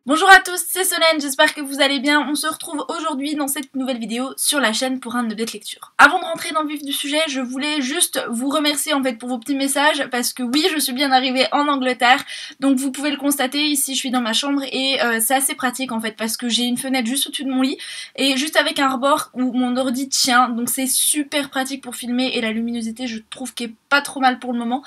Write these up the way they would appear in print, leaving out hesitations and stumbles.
Bonjour à tous, c'est Solène, j'espère que vous allez bien. On se retrouve aujourd'hui dans cette nouvelle vidéo sur la chaîne pour un update de lecture. Avant de rentrer dans le vif du sujet, je voulais juste vous remercier en fait pour vos petits messages parce que oui, je suis bien arrivée en Angleterre. Donc vous pouvez le constater, ici je suis dans ma chambre et c'est assez pratique en fait parce que j'ai une fenêtre juste au-dessus de mon lit et juste avec un rebord où mon ordi tient. Donc c'est super pratique pour filmer et la luminosité je trouve qu'elle est pas trop mal pour le moment.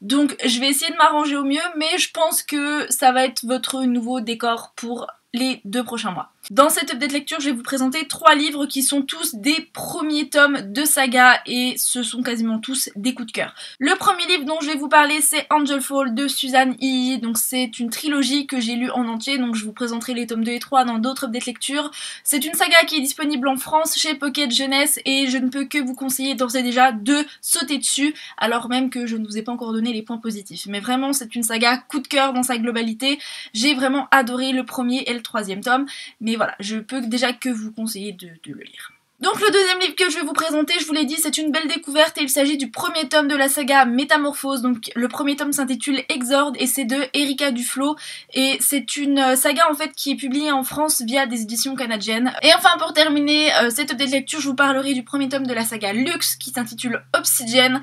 Donc je vais essayer de m'arranger au mieux mais je pense que ça va être votre nouveau décor pour les 2 prochains mois. Dans cette update lecture, je vais vous présenter 3 livres qui sont tous des premiers tomes de saga et ce sont quasiment tous des coups de cœur. Le premier livre dont je vais vous parler, c'est Angel Fall de Suzanne Ii. Donc c'est une trilogie que j'ai lue en entier, donc je vous présenterai les tomes 2 et 3 dans d'autres updates lecture. C'est une saga qui est disponible en France chez Pocket Jeunesse et je ne peux que vous conseiller d'ores et déjà de sauter dessus, alors même que je ne vous ai pas encore donné les points positifs. Mais vraiment, c'est une saga coup de cœur dans sa globalité. J'ai vraiment adoré le premier et le troisième tome, mais voilà, je peux déjà que vous conseiller de le lire. Donc le deuxième livre que je vais vous présenter, je vous l'ai dit, c'est une belle découverte et il s'agit du premier tome de la saga Métamorphose. Donc le premier tome s'intitule Exorde et c'est de Erika Duflo et c'est une saga en fait qui est publiée en France via des éditions canadiennes. Et enfin pour terminer cette update lecture, je vous parlerai du premier tome de la saga Luxe qui s'intitule Obsidienne.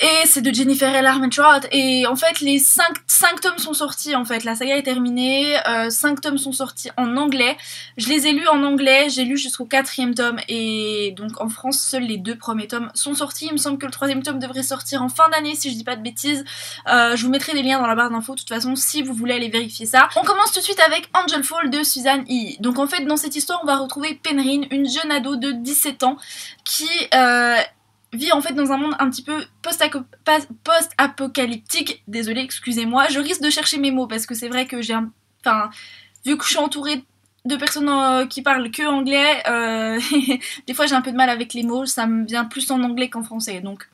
Et c'est de Jennifer L. Armentrout et en fait les 5 tomes sont sortis en fait, la saga est terminée, 5 tomes sont sortis en anglais, je les ai lus en anglais, j'ai lu jusqu'au 4e tome et donc en France seuls les 2 premiers tomes sont sortis, il me semble que le 3e tome devrait sortir en fin d'année si je dis pas de bêtises, je vous mettrai des liens dans la barre d'infos de toute façon si vous voulez aller vérifier ça. On commence tout de suite avec Angel Fall de Suzanne Ii. Donc en fait dans cette histoire on va retrouver Penryn, une jeune ado de 17 ans qui vit en fait dans un monde un petit peu post-apocalyptique. Désolée, excusez-moi, je risque de chercher mes mots parce que c'est vrai que j'ai un... Enfin, vu que je suis entourée de personnes qui parlent que anglais, des fois j'ai un peu de mal avec les mots, ça me vient plus en anglais qu'en français, donc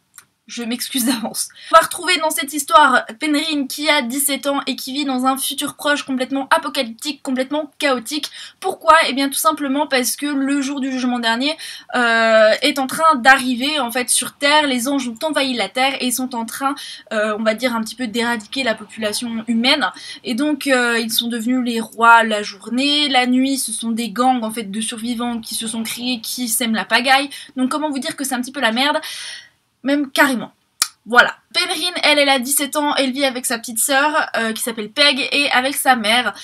je m'excuse d'avance. On va retrouver dans cette histoire Penryn qui a 17 ans et qui vit dans un futur proche complètement apocalyptique, complètement chaotique. Pourquoi? Eh bien tout simplement parce que le jour du jugement dernier est en train d'arriver en fait sur Terre. Les anges ont envahi la Terre et ils sont en train, on va dire un petit peu d'éradiquer la population humaine. Et donc ils sont devenus les rois la journée, la nuit ce sont des gangs en fait de survivants qui se sont créés, qui sèment la pagaille. Donc comment vous dire que c'est un petit peu la merde? Même carrément. Voilà. Penryn, elle a 17 ans, elle vit avec sa petite sœur qui s'appelle Peg et avec sa mère.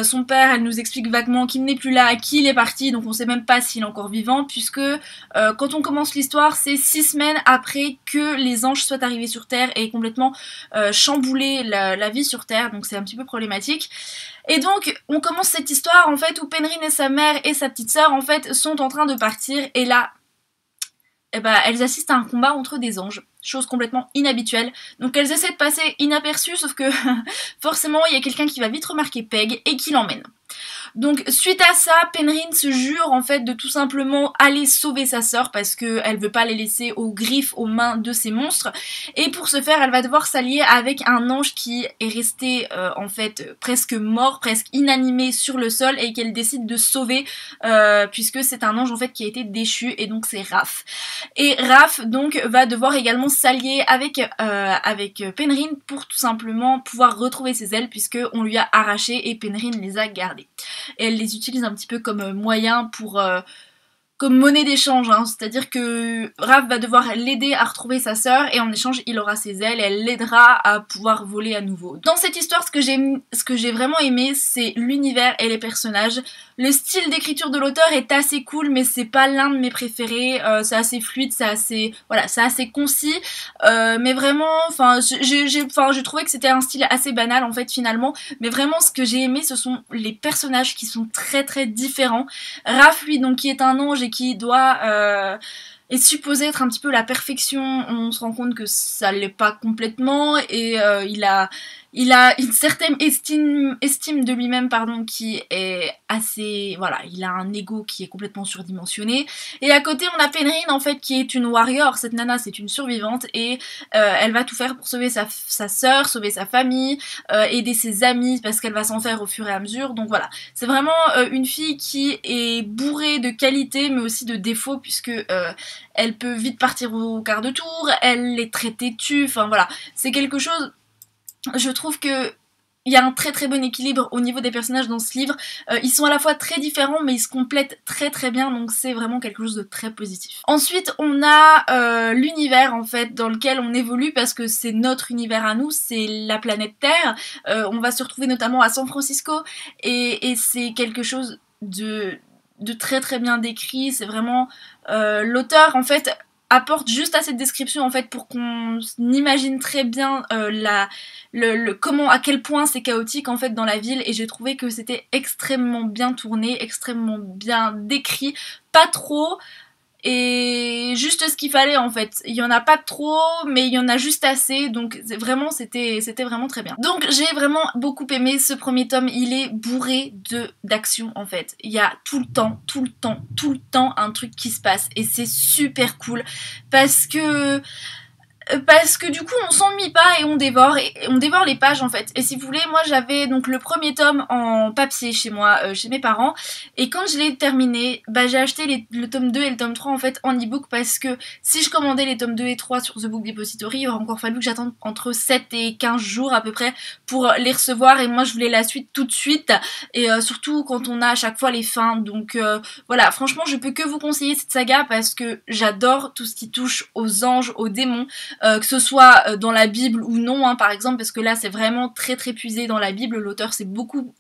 Son père, elle nous explique vaguement qu'il n'est plus là, qu'il est parti, donc on sait même pas s'il est encore vivant puisque quand on commence l'histoire, c'est 6 semaines après que les anges soient arrivés sur Terre et complètement chamboulé la vie sur Terre, donc c'est un petit peu problématique. Et donc on commence cette histoire en fait où Penryn et sa mère et sa petite sœur en fait sont en train de partir et là eh ben, elles assistent à un combat entre des anges, chose complètement inhabituelle. Donc elles essaient de passer inaperçues, sauf que forcément il y a quelqu'un qui va vite remarquer Peg et qui l'emmène. Donc suite à ça, Penryn se jure en fait de tout simplement aller sauver sa sœur parce qu'elle veut pas les laisser aux griffes, aux mains de ces monstres. Et pour ce faire, elle va devoir s'allier avec un ange qui est resté en fait presque mort, presque inanimé sur le sol et qu'elle décide de sauver puisque c'est un ange en fait qui a été déchu et donc c'est Raph. Et Raph donc va devoir également s'allier avec Penryn pour tout simplement pouvoir retrouver ses ailes puisque on lui a arraché et Penryn les a gardées. Et elle les utilise un petit peu comme moyen pour comme monnaie d'échange, hein. C'est-à-dire que Raph va devoir l'aider à retrouver sa sœur et en échange il aura ses ailes et elle l'aidera à pouvoir voler à nouveau. Dans cette histoire, ce que j'ai vraiment aimé, c'est l'univers et les personnages. Le style d'écriture de l'auteur est assez cool, mais c'est pas l'un de mes préférés. C'est assez fluide, c'est assez, voilà, c'est assez concis, mais vraiment, enfin, j'ai trouvé que c'était un style assez banal en fait finalement. Mais vraiment, ce que j'ai aimé, ce sont les personnages qui sont très très différents. Raph, lui, donc qui est un ange et qui doit est supposé être un petit peu la perfection, on se rend compte que ça l'est pas complètement et il a une certaine estime de lui-même pardon qui est assez, voilà, il a un ego qui est complètement surdimensionné. Et à côté on a Penryn en fait qui est une warrior, cette nana c'est une survivante et elle va tout faire pour sauver sa sœur, sauver sa famille, aider ses amis parce qu'elle va s'en faire au fur et à mesure. Donc voilà, c'est vraiment une fille qui est bourrée de qualités mais aussi de défauts puisque elle peut vite partir au quart de tour, elle est très têtue, enfin voilà, c'est quelque chose, je trouve que il y a un très très bon équilibre au niveau des personnages dans ce livre. Ils sont à la fois très différents mais ils se complètent très très bien, donc c'est vraiment quelque chose de très positif. Ensuite on a l'univers en fait dans lequel on évolue parce que c'est notre univers à nous, c'est la planète Terre. On va se retrouver notamment à San Francisco et c'est quelque chose de très très bien décrit. C'est vraiment l'auteur en fait apporte juste assez de description en fait pour qu'on imagine très bien comment, à quel point c'est chaotique en fait dans la ville, et j'ai trouvé que c'était extrêmement bien tourné, extrêmement bien décrit, pas trop, et juste ce qu'il fallait en fait. Il y en a pas trop, mais il y en a juste assez, donc vraiment c'était vraiment très bien. Donc j'ai vraiment beaucoup aimé ce premier tome, il est bourré d'action en fait. Il y a tout le temps un truc qui se passe, et c'est super cool parce que du coup on s'ennuie pas et on dévore les pages en fait. Et si vous voulez, moi j'avais donc le premier tome en papier chez moi, chez mes parents, et quand je l'ai terminé, bah j'ai acheté le tome 2 et le tome 3 en fait en ebook, parce que si je commandais les tomes 2 et 3 sur The Book Depository, il aurait encore fallu que j'attende entre 7 et 15 jours à peu près pour les recevoir, et moi je voulais la suite tout de suite, et surtout quand on a à chaque fois les fins, donc voilà, franchement je peux que vous conseiller cette saga parce que j'adore tout ce qui touche aux anges, aux démons, que ce soit dans la Bible ou non, hein, par exemple, parce que là c'est vraiment très très puisé dans la Bible. L'auteur s'est beaucoup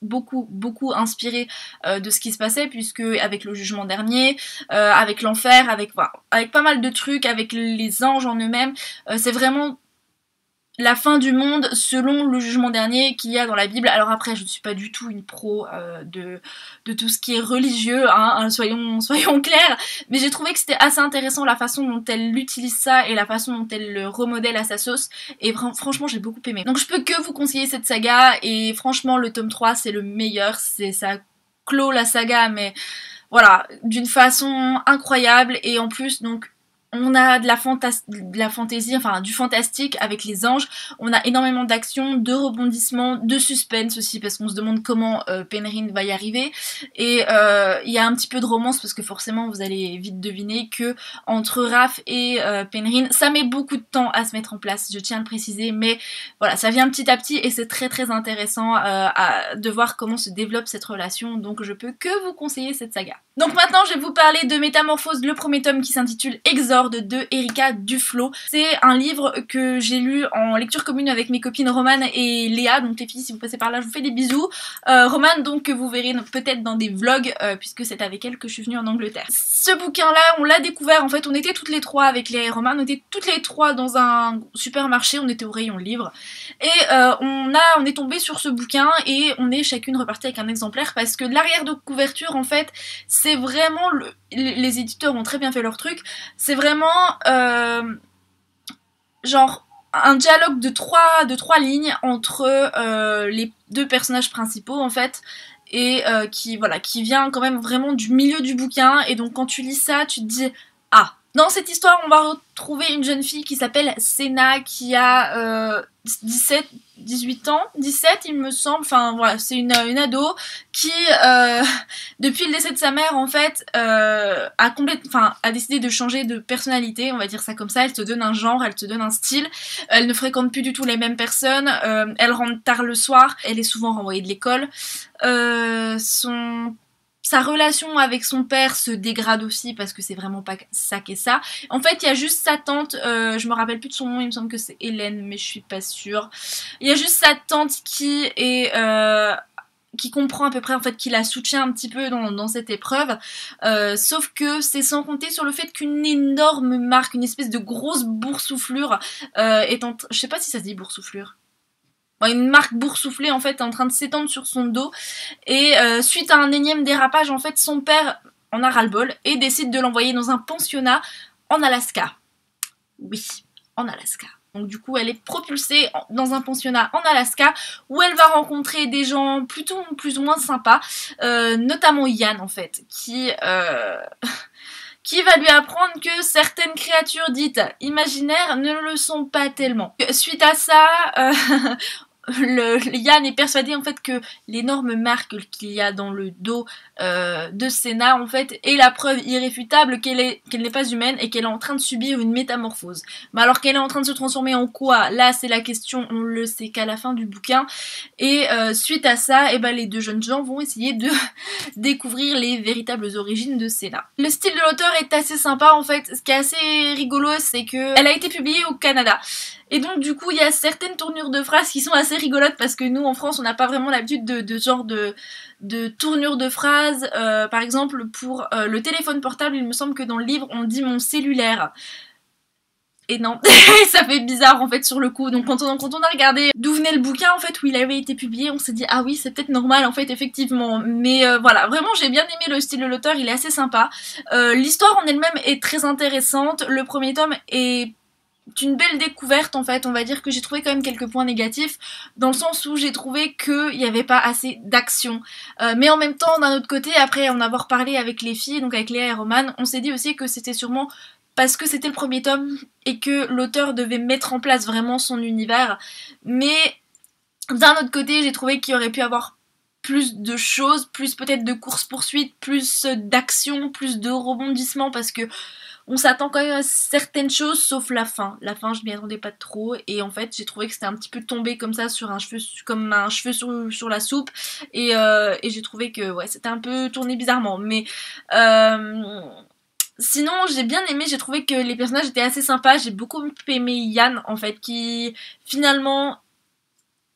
inspiré de ce qui se passait, puisque avec le jugement dernier, avec l'enfer, avec pas mal de trucs, avec les anges en eux-mêmes, c'est vraiment la fin du monde selon le jugement dernier qu'il y a dans la Bible. Alors après, je ne suis pas du tout une pro de tout ce qui est religieux, hein, soyons clairs, mais j'ai trouvé que c'était assez intéressant la façon dont elle utilise ça et la façon dont elle le remodèle à sa sauce, et franchement j'ai beaucoup aimé. Donc je peux que vous conseiller cette saga, et franchement le tome 3 c'est le meilleur, ça clôt la saga, mais voilà, d'une façon incroyable, et en plus donc on a de la fantaisie, enfin du fantastique avec les anges, on a énormément d'action, de rebondissements, de suspense aussi, parce qu'on se demande comment Penryn va y arriver, et il y a un petit peu de romance, parce que forcément vous allez vite deviner que entre Raph et Penryn, ça met beaucoup de temps à se mettre en place, je tiens à le préciser, mais voilà, ça vient petit à petit, et c'est très très intéressant de voir comment se développe cette relation, donc je peux que vous conseiller cette saga. Donc maintenant je vais vous parler de Métamorphose, le premier tome qui s'intitule Exorde de Erika Duflo. C'est un livre que j'ai lu en lecture commune avec mes copines Romane et Léa, donc les filles si vous passez par là je vous fais des bisous. Romane donc que vous verrez peut-être dans des vlogs puisque c'est avec elle que je suis venue en Angleterre. Ce bouquin là on l'a découvert, en fait on était toutes les trois avec Léa et Romane, on était toutes les trois dans un supermarché, on était au rayon livre, et on est tombé sur ce bouquin, et on est chacune repartie avec un exemplaire, parce que l'arrière de couverture en fait c'est vraiment les éditeurs ont très bien fait leur truc, c'est vraiment genre un dialogue de trois lignes entre les deux personnages principaux en fait, et qui vient quand même vraiment du milieu du bouquin, et donc quand tu lis ça tu te dis ah. Dans cette histoire, on va retrouver une jeune fille qui s'appelle Senna, qui a 18 ans, 17 il me semble, enfin voilà, c'est une ado qui, depuis le décès de sa mère en fait, a décidé de changer de personnalité, on va dire ça comme ça, elle se donne un genre, elle se donne un style, elle ne fréquente plus du tout les mêmes personnes, elle rentre tard le soir, elle est souvent renvoyée de l'école, sa relation avec son père se dégrade aussi, parce que c'est vraiment pas ça qu'est ça. En fait, il y a juste sa tante, je me rappelle plus de son nom, il me semble que c'est Hélène, mais je suis pas sûre. Il y a juste sa tante qui est... qui comprend à peu près, en fait, qui la soutient un petit peu dans cette épreuve, sauf que c'est sans compter sur le fait qu'une énorme marque, une espèce de grosse boursouflure je sais pas si ça se dit boursouflure, une marque boursouflée en fait est en train de s'étendre sur son dos, et suite à un énième dérapage en fait son père en a ras-le-bol et décide de l'envoyer dans un pensionnat en Alaska. Oui, en Alaska. Donc du coup elle est propulsée dans un pensionnat en Alaska où elle va rencontrer des gens plutôt plus ou moins sympas, notamment Yann en fait, qui va lui apprendre que certaines créatures dites imaginaires ne le sont pas tellement. Suite à ça, Yann est persuadé en fait que l'énorme marque qu'il y a dans le dos de Senna en fait est la preuve irréfutable qu'elle n'est pas humaine et qu'elle est en train de subir une métamorphose. Mais alors qu'elle est en train de se transformer en quoi? Là c'est la question, on le sait qu'à la fin du bouquin. Et suite à ça, et ben, les deux jeunes gens vont essayer de découvrir les véritables origines de Senna. Le style de l'auteur est assez sympa en fait. Ce qui est assez rigolo, c'est que elle a été publiée au Canada. Et donc du coup il y a certaines tournures de phrases qui sont assez rigolotes parce que nous en France on n'a pas vraiment l'habitude de genre de tournure de phrases. Par exemple pour le téléphone portable, il me semble que dans le livre on dit mon cellulaire. Et non, ça fait bizarre en fait sur le coup. Donc quand on a regardé d'où venait le bouquin en fait, où il avait été publié, on s'est dit ah oui c'est peut-être normal en fait effectivement. Mais voilà, vraiment j'ai bien aimé le style de l'auteur, il est assez sympa. L'histoire en elle-même est très intéressante. Le premier tome est une belle découverte en fait, on va dire que j'ai trouvé quand même quelques points négatifs dans le sens où j'ai trouvé qu'il n'y avait pas assez d'action, mais en même temps d'un autre côté, après en avoir parlé avec les filles, donc avec Léa et Roman, on s'est dit aussi que c'était sûrement parce que c'était le premier tome et que l'auteur devait mettre en place vraiment son univers, mais d'un autre côté j'ai trouvé qu'il aurait pu avoir plus de choses, plus peut-être de course-poursuite, plus d'action, plus de rebondissements parce que on s'attend quand même à certaines choses sauf la fin. La fin je m'y attendais pas trop et en fait j'ai trouvé que c'était un petit peu tombé comme ça sur un cheveu, comme un cheveu sur la soupe et j'ai trouvé que ouais c'était un peu tourné bizarrement mais sinon j'ai bien aimé, j'ai trouvé que les personnages étaient assez sympas, j'ai beaucoup aimé Yann en fait qui finalement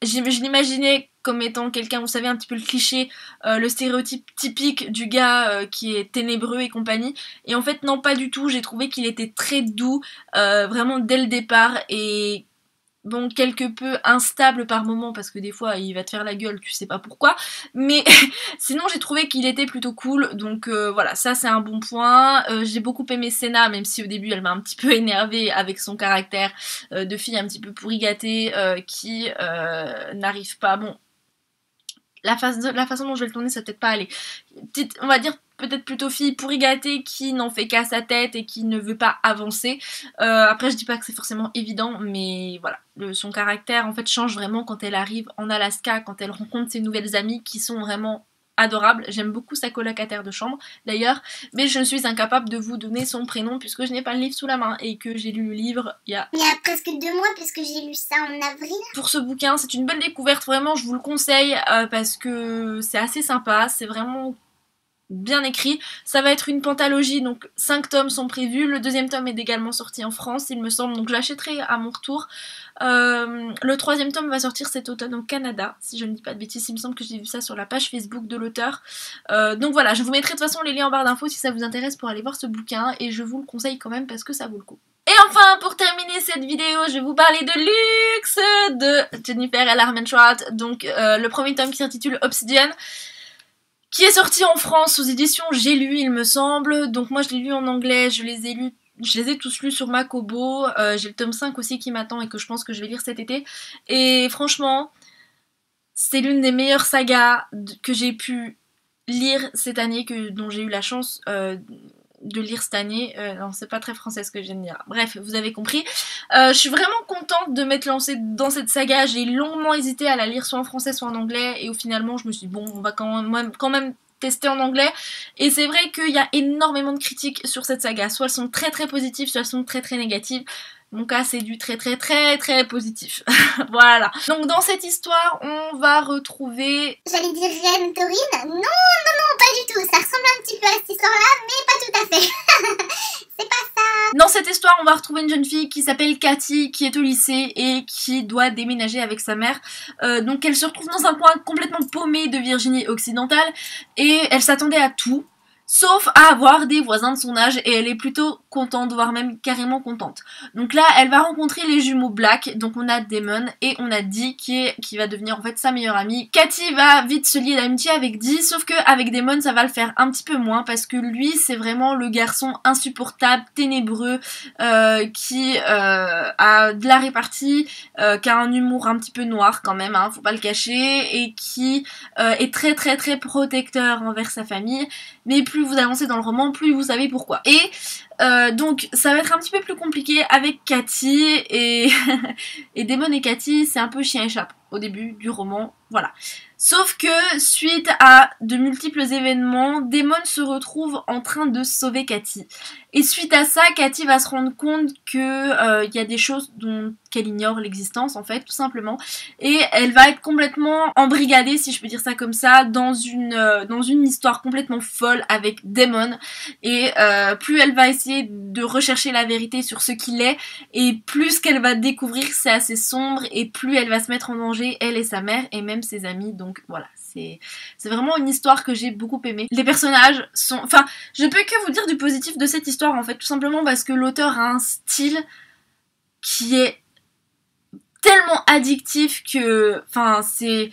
je l'imaginais comme étant quelqu'un, vous savez, un petit peu le cliché, le stéréotype typique du gars qui est ténébreux et compagnie. Et en fait, non, pas du tout. J'ai trouvé qu'il était très doux, vraiment dès le départ. Et bon, quelque peu instable par moment, parce que des fois, il va te faire la gueule, tu sais pas pourquoi. Mais sinon, j'ai trouvé qu'il était plutôt cool. Donc voilà, ça c'est un bon point. J'ai beaucoup aimé Senna, même si au début, elle m'a un petit peu énervée avec son caractère de fille un petit peu pourri gâtée, qui n'arrive pas... Bon, la façon dont je vais le tourner, ça va peut-être pas aller. On va dire peut-être plutôt fille pourri gâtée qui n'en fait qu'à sa tête et qui ne veut pas avancer. Après je dis pas que c'est forcément évident, mais voilà. Son caractère en fait change vraiment quand elle arrive en Alaska, quand elle rencontre ses nouvelles amies qui sont vraiment adorables. J'aime beaucoup sa colocataire de chambre d'ailleurs, mais je suis incapable de vous donner son prénom puisque je n'ai pas le livre sous la main et que j'ai lu le livre il y a presque 2 mois puisque j'ai lu ça en avril. Pour ce bouquin, c'est une belle découverte, vraiment je vous le conseille parce que c'est assez sympa, c'est vraiment bien écrit. Ça va être une pentalogie, donc 5 tomes sont prévus. Le deuxième tome est également sorti en France, il me semble, donc je l'achèterai à mon retour. Le troisième tome va sortir cet automne au Canada, si je ne dis pas de bêtises, il me semble que j'ai vu ça sur la page Facebook de l'auteur. Donc voilà, je vous mettrai de toute façon les liens en barre d'infos si ça vous intéresse pour aller voir ce bouquin, et je vous le conseille quand même parce que ça vaut le coup. Et enfin, pour terminer cette vidéo, je vais vous parler de Luxe de Jennifer L. Armentrout, donc le premier tome qui s'intitule Obsidian, qui est sorti en France aux éditions J'ai lu, il me semble. Donc moi je l'ai lu en anglais, je les ai tous lus sur ma Kobo. J'ai le tome 5 aussi qui m'attend et que je pense que je vais lire cet été. Et franchement, c'est l'une des meilleures sagas que j'ai pu lire cette année, dont j'ai eu la chance de lire cette année. Non, c'est pas très français ce que je viens de dire. Bref, vous avez compris. Je suis vraiment contente de m'être lancée dans cette saga. J'ai longuement hésité à la lire soit en français soit en anglais. Et finalement, je me suis dit, bon, on va quand même tester en anglais. Et c'est vrai qu'il y a énormément de critiques sur cette saga. Soit elles sont très très positives, soit elles sont très très négatives. Mon cas c'est du très très très très positif. Voilà. Donc dans cette histoire on va retrouver... J'allais dire Reine Taurine. Non, pas du tout. Ça ressemble un petit peu à cette histoire-là, mais pas tout à fait. C'est pas ça. Dans cette histoire on va retrouver une jeune fille qui s'appelle Cathy, qui est au lycée et qui doit déménager avec sa mère. Donc elle se retrouve dans un coin complètement paumé de Virginie occidentale et elle s'attendait à tout, sauf à avoir des voisins de son âge, et elle est plutôt contente, voire même carrément contente. Donc là, elle va rencontrer les jumeaux Black, donc on a Damon et on a Dee qui va devenir en fait sa meilleure amie. Cathy va vite se lier d'amitié avec Dee, sauf que avec Damon ça va le faire un petit peu moins, parce que lui c'est vraiment le garçon insupportable, ténébreux, qui a de la répartie, qui a un humour un petit peu noir quand même, hein, faut pas le cacher, et qui est très très très protecteur envers sa famille, mais plus vous avancez dans le roman, plus vous savez pourquoi. Et donc ça va être un petit peu plus compliqué avec Cathy, et et Damon et Cathy c'est un peu chien et chat. au début du roman, voilà. Sauf que suite à de multiples événements, Damon se retrouve en train de sauver Cathy. Et suite à ça, Cathy va se rendre compte que y a des choses dont qu'elle ignore l'existence en fait, tout simplement. Et elle va être complètement embrigadée, si je peux dire ça comme ça, dans une histoire complètement folle avec Damon. Et plus elle va essayer de rechercher la vérité sur ce qu'il est, et plus qu'elle va découvrir, c'est assez sombre, et plus elle va se mettre en danger, elle et sa mère, et même ses amis. Donc voilà, c'est vraiment une histoire que j'ai beaucoup aimée. Les personnages sont... Enfin, je peux que vous dire du positif de cette histoire en fait, tout simplement parce que l'auteur a un style qui est tellement addictif que... Enfin, c'est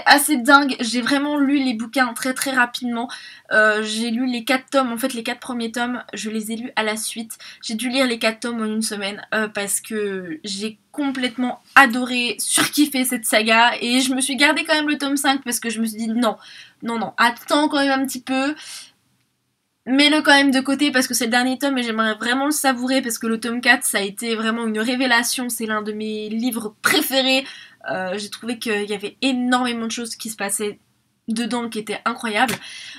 assez dingue. J'ai vraiment lu les bouquins très très rapidement. J'ai lu les 4 tomes, en fait les 4 premiers tomes, je les ai lus à la suite. J'ai dû lire les 4 tomes en une semaine parce que j'ai complètement adoré, surkiffé cette saga. Et je me suis gardé quand même le tome 5 parce que je me suis dit non, attends quand même un petit peu. Mets-le quand même de côté parce que c'est le dernier tome et j'aimerais vraiment le savourer parce que le tome 4 ça a été vraiment une révélation, c'est l'un de mes livres préférés. J'ai trouvé qu'il y avait énormément de choses qui se passaient dedans qui étaient incroyables.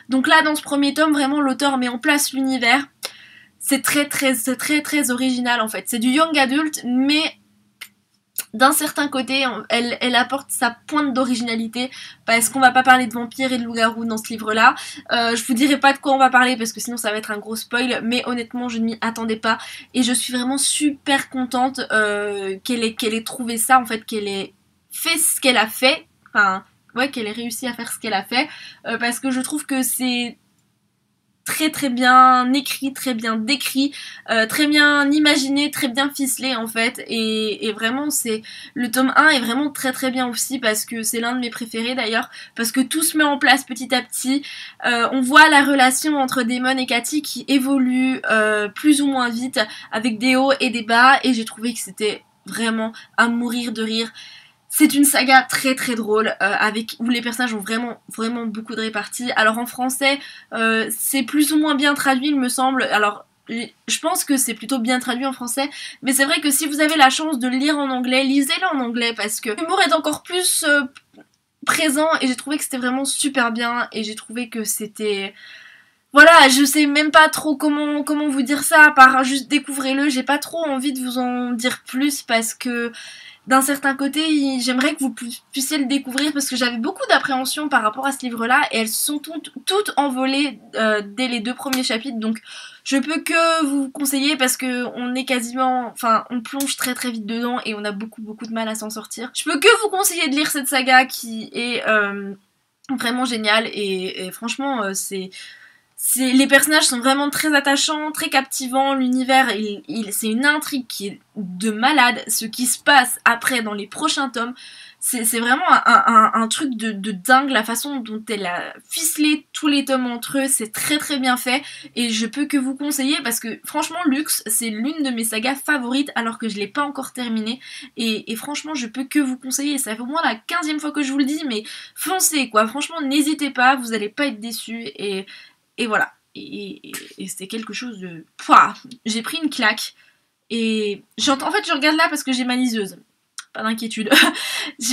Donc là dans ce premier tome vraiment l'auteur met en place l'univers. C'est très original en fait. C'est du young adult mais d'un certain côté, elle apporte sa pointe d'originalité parce qu'on va pas parler de vampires et de loups-garous dans ce livre-là. Je vous dirai pas de quoi on va parler parce que sinon ça va être un gros spoil, mais honnêtement je ne m'y attendais pas et je suis vraiment super contente qu'elle ait trouvé ça, en fait, qu'elle ait fait ce qu'elle a fait, enfin ouais, qu'elle ait réussi à faire ce qu'elle a fait parce que je trouve que c'est très bien écrit, très bien décrit, très bien imaginé, très bien ficelé en fait, et vraiment c'est le tome 1 est vraiment très bien aussi parce que c'est l'un de mes préférés d'ailleurs, parce que tout se met en place petit à petit. On voit la relation entre Damon et Cathy qui évolue plus ou moins vite avec des hauts et des bas, et j'ai trouvé que c'était vraiment à mourir de rire. C'est une saga très drôle où les personnages ont vraiment beaucoup de répartie. Alors en français, c'est plus ou moins bien traduit, il me semble. Alors je pense que c'est plutôt bien traduit en français, mais c'est vrai que si vous avez la chance de le lire en anglais, lisez-le en anglais parce que l'humour est encore plus présent et j'ai trouvé que c'était vraiment super bien et j'ai trouvé que c'était... Voilà, je sais même pas trop comment vous dire ça, à part juste découvrez-le. J'ai pas trop envie de vous en dire plus parce que d'un certain côté, j'aimerais que vous puissiez le découvrir parce que j'avais beaucoup d'appréhension par rapport à ce livre-là et elles sont toutes envolées dès les 2 premiers chapitres, donc je peux que vous conseiller parce que on est quasiment, enfin, on plonge très vite dedans et on a beaucoup de mal à s'en sortir. Je peux que vous conseiller de lire cette saga qui est vraiment géniale et franchement, les personnages sont vraiment très attachants, très captivants, l'univers, c'est une intrigue qui est de malade, ce qui se passe après dans les prochains tomes, c'est vraiment un truc de dingue, la façon dont elle a ficelé tous les tomes entre eux, c'est très bien fait, et je peux que vous conseiller, parce que franchement Lux, c'est l'une de mes sagas favorites, alors que je l'ai pas encore terminée, et franchement je peux que vous conseiller, ça fait au moins la 15e fois que je vous le dis, mais foncez quoi, franchement n'hésitez pas, vous allez pas être déçus, et voilà, et c'était quelque chose de... Pouah, j'ai pris une claque. Et en fait je regarde là parce que j'ai ma liseuse. Pas d'inquiétude.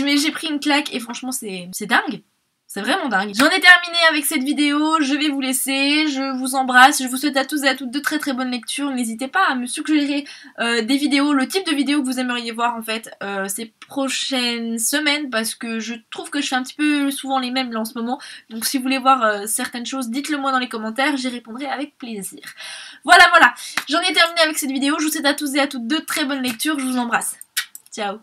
Mais j'ai pris une claque et franchement c'est dingue. C'est vraiment dingue. J'en ai terminé avec cette vidéo, je vais vous laisser, je vous embrasse, je vous souhaite à tous et à toutes de très bonnes lectures. N'hésitez pas à me suggérer des vidéos, le type de vidéos que vous aimeriez voir en fait ces prochaines semaines, parce que je trouve que je fais un petit peu souvent les mêmes là en ce moment. Donc si vous voulez voir certaines choses, dites-le moi dans les commentaires, j'y répondrai avec plaisir. Voilà, j'en ai terminé avec cette vidéo, je vous souhaite à tous et à toutes de très bonnes lectures, je vous embrasse. Ciao.